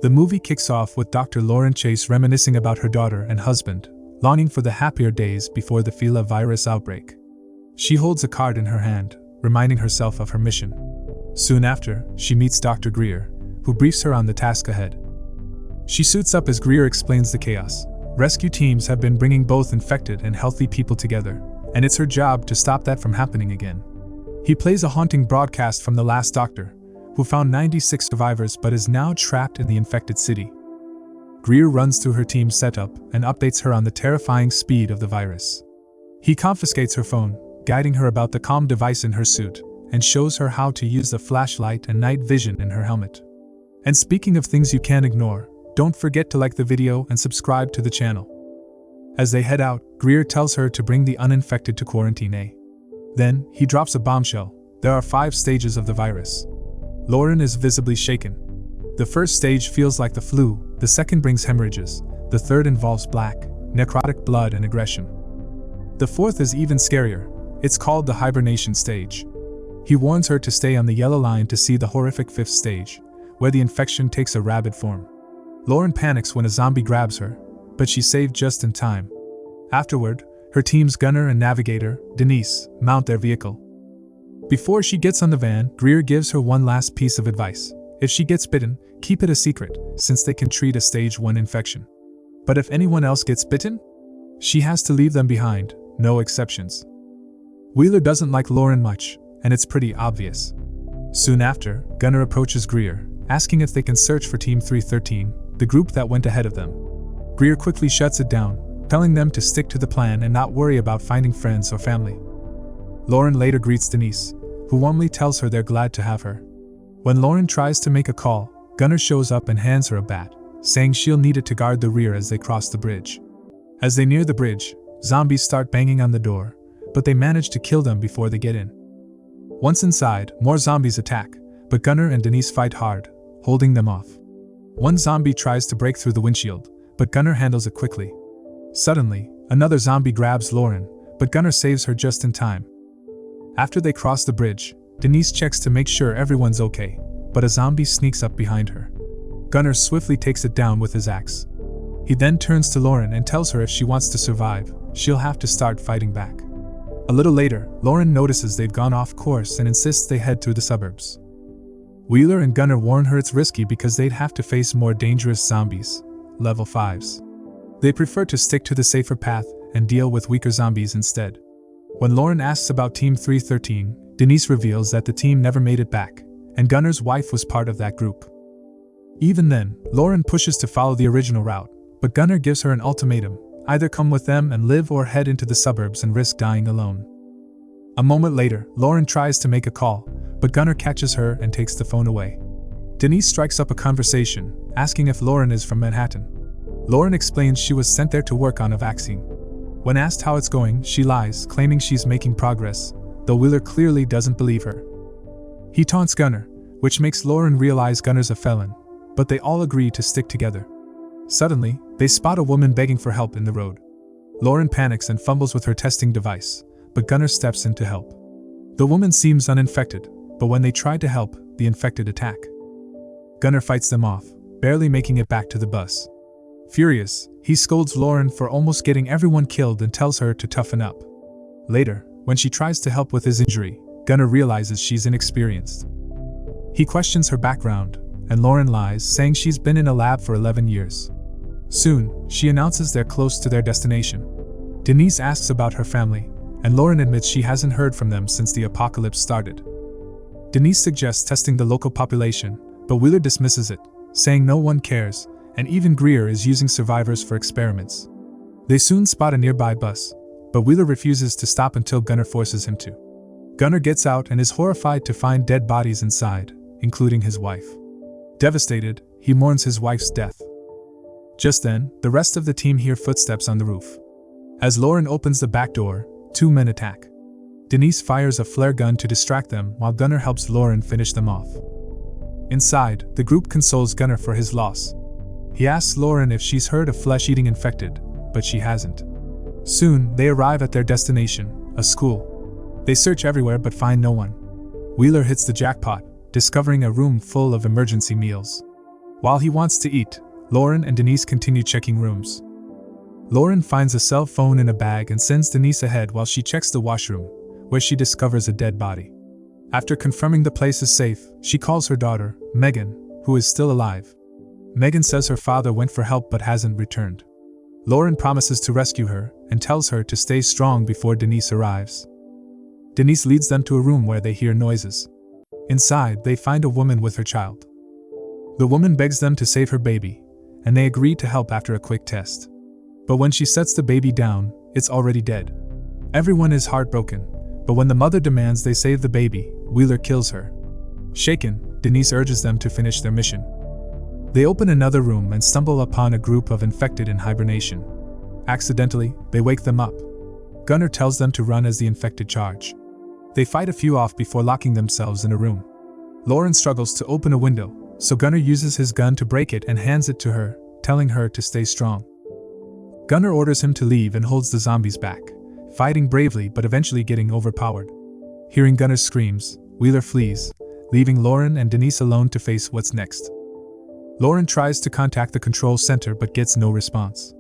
The movie kicks off with Dr. Lauren Chase reminiscing about her daughter and husband, longing for the happier days before the Fila virus outbreak. She holds a card in her hand, reminding herself of her mission. Soon after, she meets Dr. Greer, who briefs her on the task ahead. She suits up as Greer explains the chaos. Rescue teams have been bringing both infected and healthy people together, and it's her job to stop that from happening again. He plays a haunting broadcast from the last doctor, who found 96 survivors but is now trapped in the infected city. Greer runs through her team's setup and updates her on the terrifying speed of the virus. He confiscates her phone, guiding her about the comm device in her suit, and shows her how to use the flashlight and night vision in her helmet. And speaking of things you can't ignore, don't forget to like the video and subscribe to the channel. As they head out, Greer tells her to bring the uninfected to quarantine A. Then, he drops a bombshell. There are 5 stages of the virus. Lauren is visibly shaken. The first stage feels like the flu, the second brings hemorrhages, the third involves black, necrotic blood and aggression. The fourth is even scarier. It's called the hibernation stage. He warns her to stay on the yellow line to see the horrific 5th stage, where the infection takes a rabid form. Lauren panics when a zombie grabs her, but she's saved just in time. Afterward, her team's gunner and navigator, Denise, mount their vehicle. Before she gets on the van, Greer gives her one last piece of advice. If she gets bitten, keep it a secret, since they can treat a stage 1 infection. But if anyone else gets bitten, she has to leave them behind, no exceptions. Wheeler doesn't like Lauren much, and it's pretty obvious. Soon after, Gunner approaches Greer, asking if they can search for Team 313, the group that went ahead of them. Greer quickly shuts it down, telling them to stick to the plan and not worry about finding friends or family. Lauren later greets Denise, who warmly tells her they're glad to have her. When Lauren tries to make a call, Gunner shows up and hands her a bat, saying she'll need it to guard the rear as they cross the bridge. As they near the bridge, zombies start banging on the door, but they manage to kill them before they get in. Once inside, more zombies attack, but Gunner and Denise fight hard, holding them off. One zombie tries to break through the windshield, but Gunner handles it quickly. Suddenly, another zombie grabs Lauren, but Gunner saves her just in time. After they cross the bridge, Denise checks to make sure everyone's okay, but a zombie sneaks up behind her. Gunner swiftly takes it down with his axe. He then turns to Lauren and tells her if she wants to survive, she'll have to start fighting back. A little later, Lauren notices they've gone off course and insists they head through the suburbs. Wheeler and Gunner warn her it's risky because they'd have to face more dangerous zombies, level 5s. They prefer to stick to the safer path and deal with weaker zombies instead. When Lauren asks about Team 313, Denise reveals that the team never made it back, and Gunner's wife was part of that group. Even then, Lauren pushes to follow the original route, but Gunner gives her an ultimatum: either come with them and live or head into the suburbs and risk dying alone. A moment later, Lauren tries to make a call, but Gunner catches her and takes the phone away. Denise strikes up a conversation, asking if Lauren is from Manhattan. Lauren explains she was sent there to work on a vaccine. When asked how it's going, she lies, claiming she's making progress, though Wheeler clearly doesn't believe her. He taunts Gunner, which makes Lauren realize Gunner's a felon, but they all agree to stick together. Suddenly, they spot a woman begging for help in the road. Lauren panics and fumbles with her testing device, but Gunner steps in to help. The woman seems uninfected, but when they try to help, the infected attack. Gunner fights them off, barely making it back to the bus. Furious, he scolds Lauren for almost getting everyone killed and tells her to toughen up. Later, when she tries to help with his injury, Gunner realizes she's inexperienced. He questions her background, and Lauren lies, saying she's been in a lab for 11 years. Soon, she announces they're close to their destination. Denise asks about her family, and Lauren admits she hasn't heard from them since the apocalypse started. Denise suggests testing the local population, but Wheeler dismisses it, saying no one cares, and even Greer is using survivors for experiments. They soon spot a nearby bus, but Wheeler refuses to stop until Gunner forces him to. Gunner gets out and is horrified to find dead bodies inside, including his wife. Devastated, he mourns his wife's death. Just then, the rest of the team hear footsteps on the roof. As Lauren opens the back door, 2 men attack. Denise fires a flare gun to distract them while Gunner helps Lauren finish them off. Inside, the group consoles Gunner for his loss. He asks Lauren if she's heard of flesh-eating infected, but she hasn't. Soon, they arrive at their destination, a school. They search everywhere but find no one. Wheeler hits the jackpot, discovering a room full of emergency meals. While he wants to eat, Lauren and Denise continue checking rooms. Lauren finds a cell phone in a bag and sends Denise ahead while she checks the washroom, where she discovers a dead body. After confirming the place is safe, she calls her daughter, Megan, who is still alive. Megan says her father went for help but hasn't returned. Lauren promises to rescue her and tells her to stay strong before Denise arrives. Denise leads them to a room where they hear noises. Inside, they find a woman with her child. The woman begs them to save her baby, and they agree to help after a quick test. But when she sets the baby down, it's already dead. Everyone is heartbroken, but when the mother demands they save the baby, Wheeler kills her. Shaken, Denise urges them to finish their mission. They open another room and stumble upon a group of infected in hibernation. Accidentally, they wake them up. Gunnar tells them to run as the infected charge. They fight a few off before locking themselves in a room. Lauren struggles to open a window, so Gunnar uses his gun to break it and hands it to her, telling her to stay strong. Gunnar orders him to leave and holds the zombies back, fighting bravely but eventually getting overpowered. Hearing Gunnar's screams, Wheeler flees, leaving Lauren and Denise alone to face what's next. Lauren tries to contact the control center but gets no response.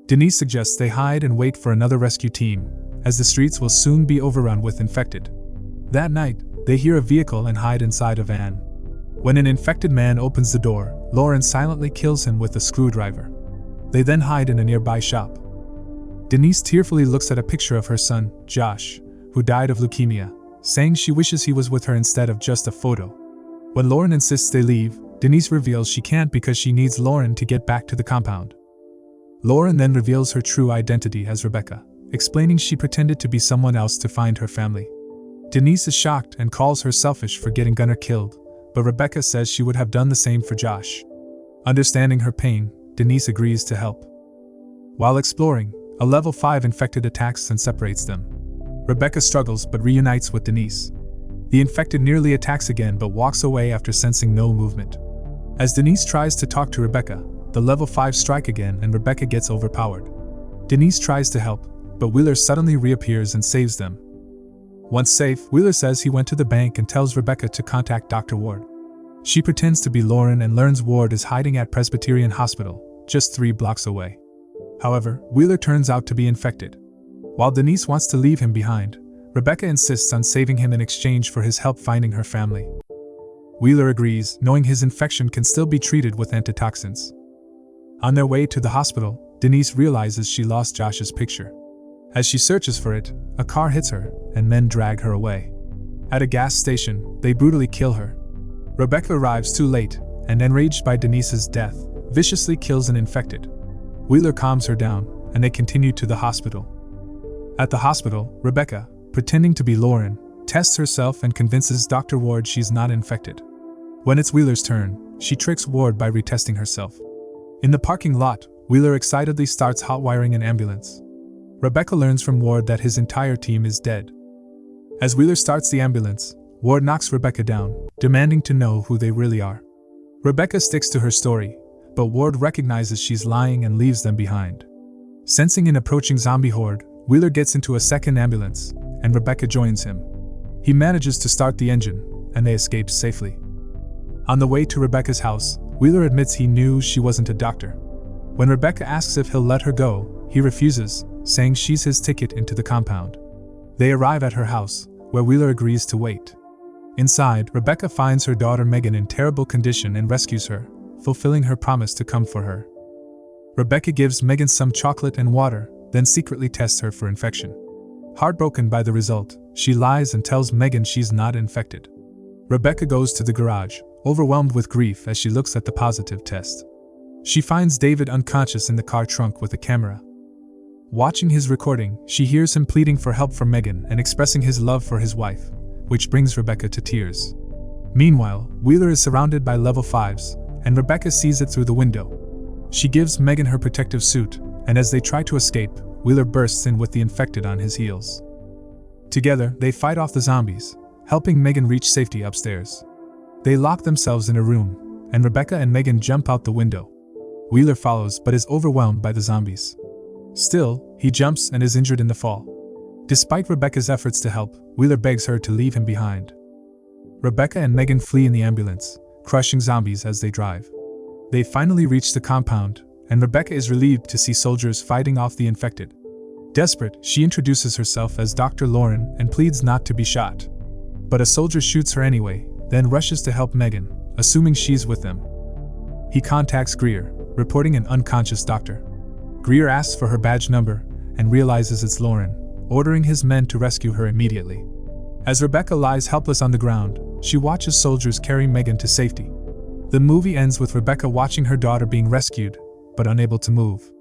Denise suggests they hide and wait for another rescue team, as the streets will soon be overrun with infected. That night, they hear a vehicle and hide inside a van. When an infected man opens the door, Lauren silently kills him with a screwdriver. They then hide in a nearby shop. Denise tearfully looks at a picture of her son, Josh, who died of leukemia, saying she wishes he was with her instead of just a photo. When Lauren insists they leave, Denise reveals she can't because she needs Lauren to get back to the compound. Lauren then reveals her true identity as Rebecca, explaining she pretended to be someone else to find her family. Denise is shocked and calls her selfish for getting Gunnar killed, but Rebecca says she would have done the same for Josh. Understanding her pain, Denise agrees to help. While exploring, a level 5 infected attacks and separates them. Rebecca struggles but reunites with Denise. The infected nearly attacks again but walks away after sensing no movement. As Denise tries to talk to Rebecca, the level 5 strike again and Rebecca gets overpowered. Denise tries to help, but Wheeler suddenly reappears and saves them. Once safe, Wheeler says he went to the bank and tells Rebecca to contact Dr. Ward. She pretends to be Lauren and learns Ward is hiding at Presbyterian Hospital, just 3 blocks away. However, Wheeler turns out to be infected. While Denise wants to leave him behind, Rebecca insists on saving him in exchange for his help finding her family. Wheeler agrees, knowing his infection can still be treated with antitoxins. On their way to the hospital, Denise realizes she lost Josh's picture. As she searches for it, a car hits her, and men drag her away. At a gas station, they brutally kill her. Rebecca arrives too late, and enraged by Denise's death, viciously kills an infected. Wheeler calms her down, and they continue to the hospital. At the hospital, Rebecca, pretending to be Lauren, tests herself and convinces Dr. Ward she's not infected. When it's Wheeler's turn, she tricks Ward by retesting herself. In the parking lot, Wheeler excitedly starts hotwiring an ambulance. Rebecca learns from Ward that his entire team is dead. As Wheeler starts the ambulance, Ward knocks Rebecca down, demanding to know who they really are. Rebecca sticks to her story, but Ward recognizes she's lying and leaves them behind. Sensing an approaching zombie horde, Wheeler gets into a second ambulance, and Rebecca joins him. He manages to start the engine, and they escape safely. On the way to Rebecca's house, Wheeler admits he knew she wasn't a doctor. When Rebecca asks if he'll let her go, he refuses, saying she's his ticket into the compound. They arrive at her house, where Wheeler agrees to wait. Inside, Rebecca finds her daughter Megan in terrible condition and rescues her, fulfilling her promise to come for her. Rebecca gives Megan some chocolate and water, then secretly tests her for infection. Heartbroken by the result, she lies and tells Megan she's not infected. Rebecca goes to the garage, overwhelmed with grief as she looks at the positive test. She finds David unconscious in the car trunk with a camera. Watching his recording, she hears him pleading for help from Megan and expressing his love for his wife, which brings Rebecca to tears. Meanwhile, Wheeler is surrounded by level 5s, and Rebecca sees it through the window. She gives Megan her protective suit, and as they try to escape, Wheeler bursts in with the infected on his heels. Together, they fight off the zombies, helping Megan reach safety upstairs. They lock themselves in a room, and Rebecca and Megan jump out the window. Wheeler follows but is overwhelmed by the zombies. Still, he jumps and is injured in the fall. Despite Rebecca's efforts to help, Wheeler begs her to leave him behind. Rebecca and Megan flee in the ambulance, crushing zombies as they drive. They finally reach the compound, and Rebecca is relieved to see soldiers fighting off the infected. Desperate, she introduces herself as Dr. Lauren and pleads not to be shot. But a soldier shoots her anyway, then rushes to help Megan, assuming she's with them. He contacts Greer, reporting an unconscious doctor. Greer asks for her badge number and realizes it's Lauren, ordering his men to rescue her immediately. As Rebecca lies helpless on the ground, she watches soldiers carry Megan to safety. The movie ends with Rebecca watching her daughter being rescued, but unable to move.